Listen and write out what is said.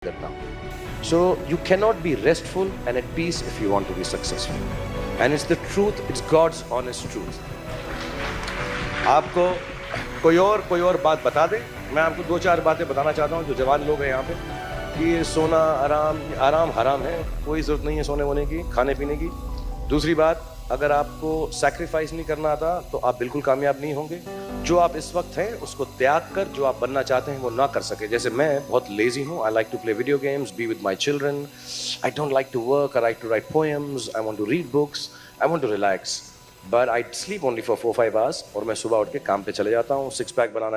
करता हूँ. So you cannot be restful and at peace if you want to be successful. And it's the truth, it's God's honest truth. आपको कोई और बात बता दे. मैं आपको 2-4 बातें बताना चाहता हूँ जो जवान लोग हैं यहाँ पे कि सोना आराम हराम है. कोई ज़रूरत नहीं है सोने वोने की, खाने पीने की. दूसरी बात, अगर आपको सैक्रिफाइस नहीं करना आता तो आप बिल्कुल कामयाब नहीं होंगे. जो आप इस वक्त हैं उसको त्याग कर जो आप बनना चाहते हैं वो ना कर सके. जैसे मैं बहुत लेजी हूँ. I like to play video games, be with my children. I don't like to work. I like to write poems. I want to read books. I want to relax. But I sleep only for 4-5 hours और मैं सुबह उठ के काम पे चले जाता हूँ. 6 पैक बनाना